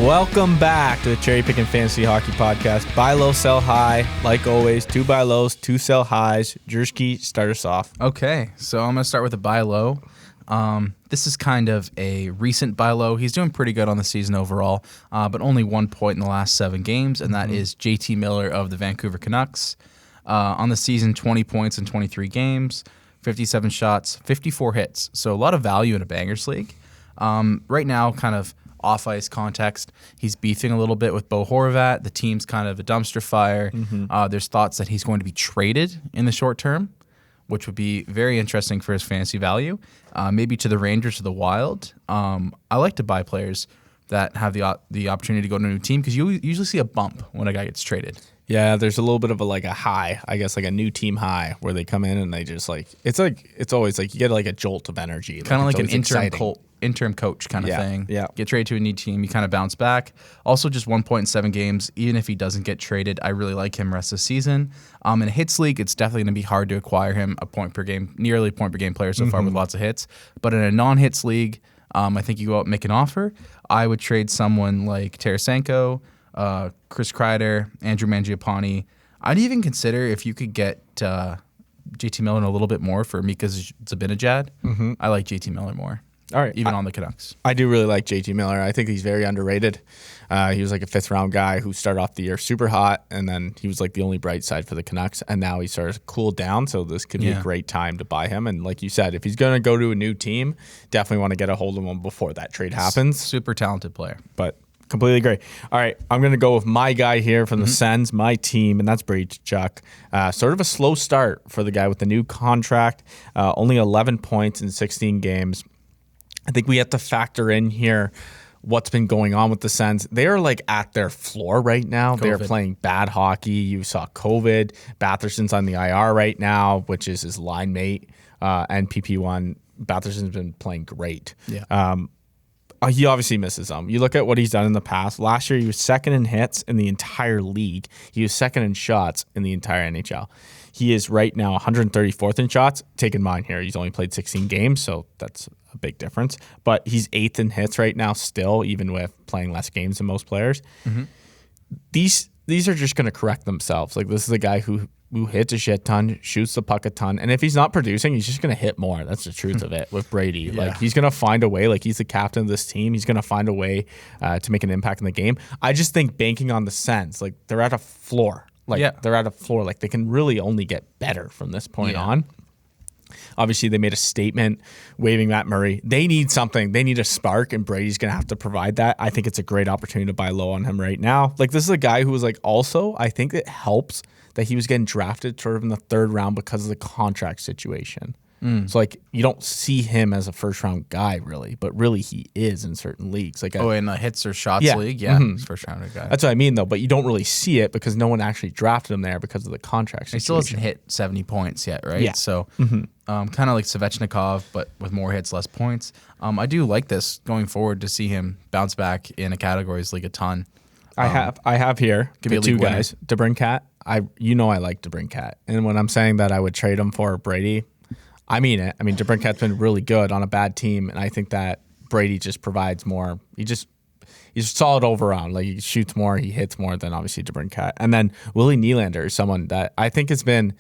Welcome back to the Cherry Pickin Fantasy Hockey Podcast. Buy low, sell high. Like always, 2 buy lows, 2 sell highs. Jersky, start us off. Okay, so I'm going to start with a buy low. This is kind of a recent buy low. He's doing pretty good on the season overall, but only 1 point in the last 7 games, and that is JT Miller of the Vancouver Canucks. On the season, 20 points in 23 games, 57 shots, 54 hits. So a lot of value in a bangers league. Right now, kind of off-ice context, he's beefing a little bit with Bo Horvat. The team's kind of a dumpster fire. There's thoughts that he's going to be traded in the short term, which would be very interesting for his fantasy value, maybe to the Rangers or the Wild. I like to buy players that have the opportunity to go to a new team because you usually see a bump when a guy gets traded. Yeah, there's a little bit of a high, I guess, like a new team high where they come in and they just it's always like you get like a jolt of energy. Kind of like an interim coach kind of thing. Yeah. Get traded to a new team, you kind of bounce back. Also, just 1 point in 7 games. Even if he doesn't get traded, I really like him rest of the season. In a hits league, it's definitely going to be hard to acquire him nearly a point per game player so far with lots of hits. But in a non-hits league, I think you go out and make an offer. I would trade someone like Tarasenko, Chris Kreider, Andrew Mangiapane. I'd even consider if you could get JT Miller a little bit more for Mika Zibanejad. I like JT Miller more. All right, even on the Canucks. I do really like JT Miller. I think he's very underrated. He was like a 5th round guy who started off the year super hot, and then he was like the only bright side for the Canucks, and now he started to cool down, so this could be a great time to buy him. And like you said, if he's going to go to a new team, definitely want to get a hold of him before that trade happens. Super talented player. But completely agree. All right, I'm going to go with my guy here from the Sens, my team, and that's Brady Tkachuk. Sort of a slow start for the guy with the new contract. Only 11 points in 16 games. I think we have to factor in here what's been going on with the Sens. They are like at their floor right now. They're playing bad hockey. You saw COVID. Batherson's on the IR right now, which is his line mate. And PP1, Batherson's been playing great. Yeah. He obviously misses them. You look at what he's done in the past. Last year, he was second in hits in the entire league. He was second in shots in the entire NHL. He is right now 134th in shots. Take in mind here, he's only played 16 games, so that's a big difference. But he's 8th in hits right now still, even with playing less games than most players. These are just going to correct themselves. Like, this is a guy who hits a shit ton, shoots the puck a ton, and if he's not producing, he's just going to hit more. That's the truth of it with Brady. Like, he's going to find a way. Like, he's the captain of this team. He's going to find a way to make an impact in the game. I just think banking on the Sens, like, they're at a floor. They're at a floor. Like, they can really only get better from this point on. Obviously, they made a statement waiving Matt Murray. They need something. They need a spark, and Brady's going to have to provide that. I think it's a great opportunity to buy low on him right now. Like, this is a guy who was like, also, I think it helps that he was getting drafted sort of in the 3rd round because of the contract situation. So, like, you don't see him as a first-round guy, really, but really he is in certain leagues. Like, in the hits or shots league? Yeah, he's first-round guy. That's what I mean, though, but you don't really see it because no one actually drafted him there because of the contract situation. He still hasn't hit 70 points yet, right? Yeah. So, kind of like Svechnikov, but with more hits, less points. I do like this going forward to see him bounce back in a categories league a ton. I have here the 2 guys, DeBrincat. I like DeBrincat, and when I'm saying that I would trade him for Brady, I mean it. I mean, DeBrincat's been really good on a bad team, and I think that Brady just provides more. He's solid over on. Like, he shoots more, he hits more than obviously DeBrincat. And then Willie Nylander is someone that I think he's been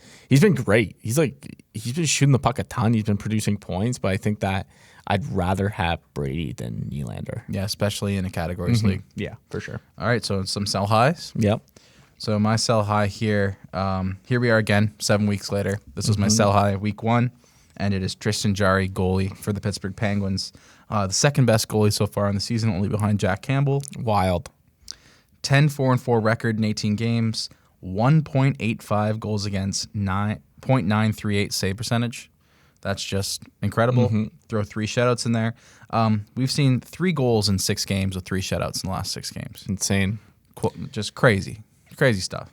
great. He's been shooting the puck a ton. He's been producing points, but I think that I'd rather have Brady than Nylander. Yeah, especially in a categories league. Yeah, for sure. All right, so some sell highs. Yep. So my sell high here, here we are again, 7 weeks later. This was my sell high week 1, and it is Tristan Jarry, goalie for the Pittsburgh Penguins. The second best goalie so far in the season, only behind Jack Campbell. Wild. 10-4-4 record in 18 games, 1.85 goals against, 0.938 save percentage. That's just incredible. Throw 3 shutouts in there. We've seen 3 goals in 6 games with 3 shutouts in the last 6 games. Insane. Just crazy. Crazy stuff.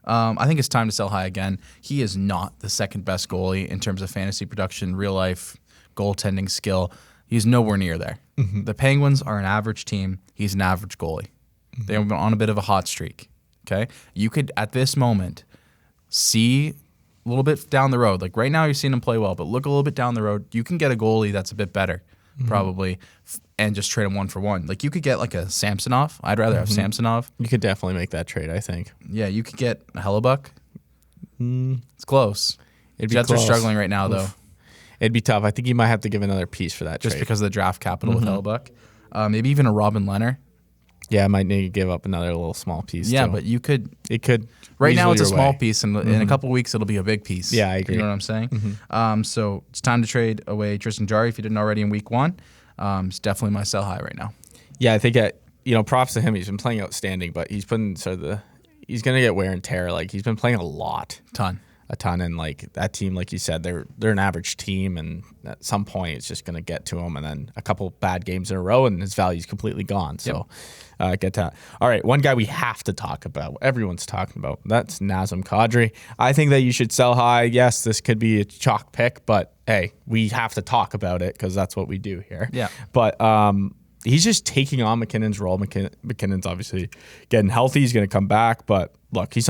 I think it's time to sell high again. He is not the second best goalie in terms of fantasy production, real life, goaltending skill. He's nowhere near there. The Penguins are an average team. He's an average goalie. They're on a bit of a hot streak. Okay? You could, at this moment, see a little bit down the road. Like right now you're seeing him play well, but look a little bit down the road. You can get a goalie that's a bit better, probably, and just trade him 1-for-1. Like you could get like a Samsonov. I'd rather have Samsonov. You could definitely make that trade, I think. Yeah, you could get a Hellebuck. It's close. Jets are struggling right now, though. It'd be tough. I think you might have to give another piece for that Just trade. because of the draft capital with Hellebuck. Maybe even a Robin Leonard. Yeah, I might need to give up another little small piece. Yeah, too. but you could. It could. Right now, it's a your small way. piece, and in a couple of weeks, it'll be a big piece. Yeah, I agree. You know what I'm saying? So it's time to trade away Tristan Jarry if you didn't already in week 1. It's definitely my sell high right now. Yeah, I think props to him. He's been playing outstanding, but he's putting he's gonna get wear and tear. Like he's been playing a ton, and like that team, like you said, they're an average team, and at some point it's just gonna get to him, and then a couple bad games in a row, and his value's completely gone. So get that. All right, one guy we have to talk about. Everyone's talking about. That's Nazem Kadri. I think that you should sell high. Yes, this could be a chalk pick, but hey, we have to talk about it because that's what we do here. Yeah. But he's just taking on McKinnon's role. McKinnon's obviously getting healthy. He's going to come back, but look, he's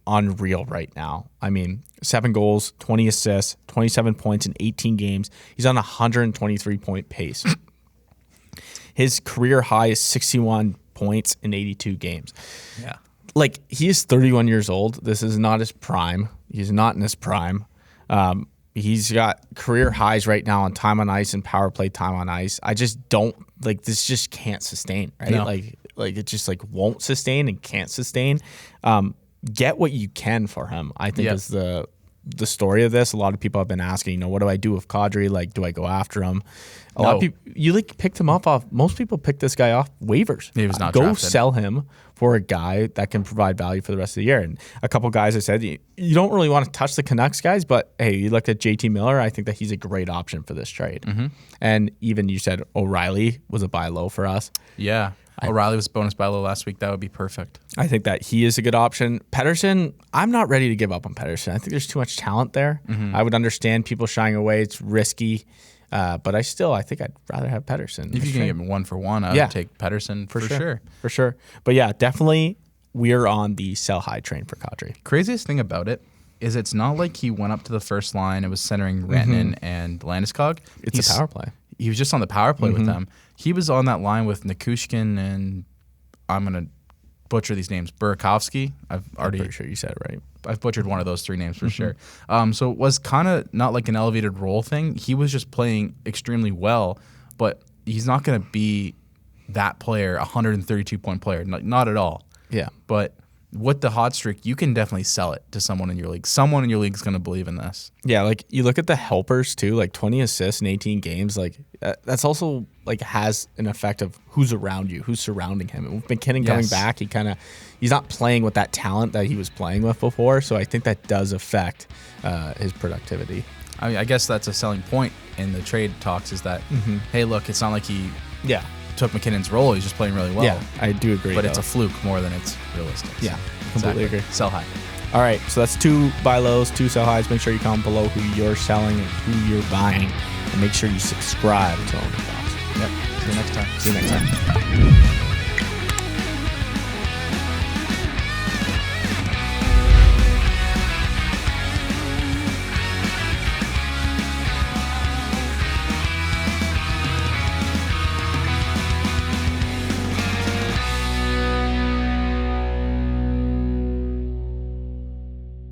unreal right now. I mean, 7 goals, 20 assists, 27 points in 18 games. He's on a 123-point pace. His career high is 61 points in 82 games. Yeah. Like, he is 31 years old. This is not his prime. He's not in his prime. He's got career highs right now on time on ice and power play time on ice. I just don't like this. Just can't sustain, right? No. Like it just like won't sustain and can't sustain. Get what you can for him. I think is the story of this. A lot of people have been asking, what do I do with Kadri? Like, do I go after him? A lot of people, you picked him up off. Most people picked this guy off waivers. He was not go drafted. Sell him for a guy that can provide value for the rest of the year. And a couple guys I said, you don't really want to touch the Canucks guys, but hey, you looked at JT Miller. I think that he's a great option for this trade. And even you said O'Reilly was a buy low for us. Yeah. O'Reilly was bonus buy low last week. That would be perfect. I think that he is a good option. Pettersson, I'm not ready to give up on Pettersson. I think there's too much talent there. I would understand people shying away. It's risky. But I think I'd rather have Pettersson. If you can get 1-for-1, I would take Pettersson for sure. For sure. But yeah, definitely we're on the sell high train for Kadri. Craziest thing about it is it's not like he went up to the first line. It was centering Rantanen and Landeskog. It's a power play. He was just on the power play with them. He was on that line with Nikushkin and I'm going to butcher these names. Burakovsky. I'm pretty sure you said it right. I've butchered one of those 3 names for sure. So it was kind of not like an elevated role thing. He was just playing extremely well, but he's not going to be that player, 132-point player. Not at all. Yeah. But with the hot streak, you can definitely sell it to someone in your league. Someone in your league is going to believe in this. Yeah, like you look at the helpers too, like 20 assists in 18 games. Like that's also like has an effect of who's around you, who's surrounding him. And with McKinnon coming back, he's not playing with that talent that he was playing with before. So I think that does affect his productivity. I mean, I guess that's a selling point in the trade talks is that, hey, look, it's not like he took McKinnon's role. He's just playing really well. Yeah, I do agree. But it's a fluke more than it's realistic. Yeah, completely agree. Sell high. All right, so that's 2 buy lows, 2 sell highs. Make sure you comment below who you're selling and who you're buying. And make sure you subscribe to OwnersBox. Yep. See you next time. See you next time.